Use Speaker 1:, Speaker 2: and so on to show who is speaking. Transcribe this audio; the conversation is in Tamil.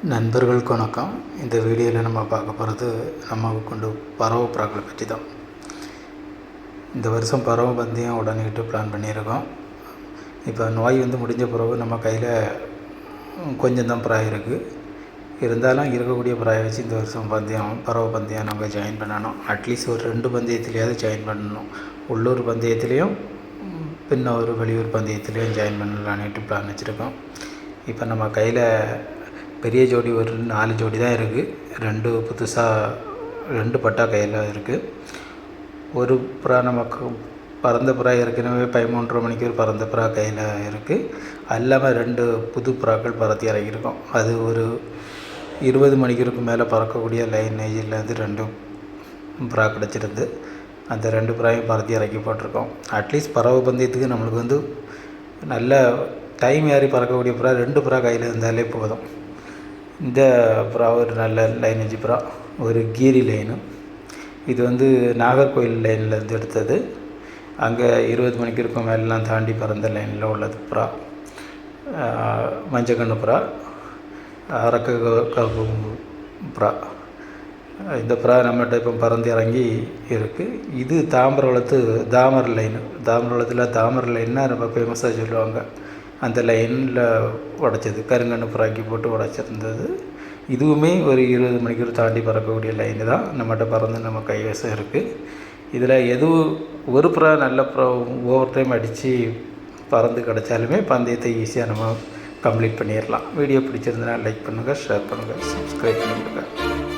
Speaker 1: நண்பர்களுக்கு வணக்கம். இந்த வீடியோவில் நம்ம பார்க்க போகிறது நம்ம கொண்டு பறவை புறாக்களை பற்றி தான். இந்த வருஷம் பறவை பந்தயம் உடனேட்டு பிளான் பண்ணியிருக்கோம். இப்போ நோய் முடிஞ்ச பிறகு நம்ம கையில் கொஞ்சம் தான் புறா இருக்குது. இருந்தாலும் இருக்கக்கூடிய புறாயை வச்சு இந்த வருஷம் பறவை பந்தயம் நம்ம ஜாயின் பண்ணணும். அட்லீஸ்ட் ஒரு 2 பந்தயத்துலேயாவது ஜாயின் பண்ணணும். உள்ளூர் பந்தயத்துலேயும் பின்ன ஒரு வெளியூர் பந்தயத்துலேயும் ஜாயின் பண்ணலான்ட்டு பிளான் வச்சுருக்கோம். இப்போ நம்ம கையில் பெரிய ஜோடி ஒரு 4 ஜோடி தான் இருக்குது. 2 புதுசாக 2 பட்டா கையில் இருக்குது. ஒரு புறா நமக்கு பறந்த புறா ஏற்கனவே 13:30 மணிக்கு ஒரு பறந்த புறா கையில் இருக்குது. அது இல்லாமல் 2 புது புறாக்கள் பறத்தி இறக்கியிருக்கோம். அது ஒரு 20 மணிக்கு மேலே பறக்கக்கூடிய லைனேஜிலேருந்து 2 புறா கிடச்சிருந்து அந்த 2 புறாவையும் பறத்தி இறக்கி போட்டிருக்கோம். அட்லீஸ்ட் பறவை பந்தயத்துக்கு நம்மளுக்கு நல்ல டைம் ஏறி பறக்கக்கூடிய புறா 2 புறா கையில் இருந்தாலே போதும். இந்த புறா ஒரு நல்ல லைனேஜ் புறா, ஒரு கீரி லைனு. இது நாகர்கோவில் லைன்லேருந்து எடுத்தது. அங்கே 20 மணிக்கு மேலாம் தாண்டி பறந்த லைனில் உள்ளது புறா. மஞ்சக்கண்ணு புறா, அரக்க கருப்பு புறா. இந்த புறா நம்மகிட்ட இப்போ பறந்து இறங்கி இருக்குது. இது தாமரை லைனு. தாமரை லைன்னா ரொம்ப ஃபேமஸாக சொல்லுவாங்க. அந்த லைனில் உடைச்சது கருங்கண்ணு புறாக்கி போட்டு உடைச்சிருந்தது. இதுவுமே ஒரு 20 மணிக்கு தாண்டி பறக்கக்கூடிய லைனு தான். நம்மகிட்ட பறந்து நம்ம கைவசம் இருக்குது. இதில் ஒரு புறா நல்ல புறா ஓவர் டைம் அடித்து பறந்து கிடச்சாலுமே பந்தயத்தை ஈஸியாக நம்ம கம்ப்ளீட் பண்ணிடலாம். வீடியோ பிடிச்சிருந்தனா லைக் பண்ணுங்கள், ஷேர் பண்ணுங்கள், சப்ஸ்கிரைப் பண்ணிவிடுங்க.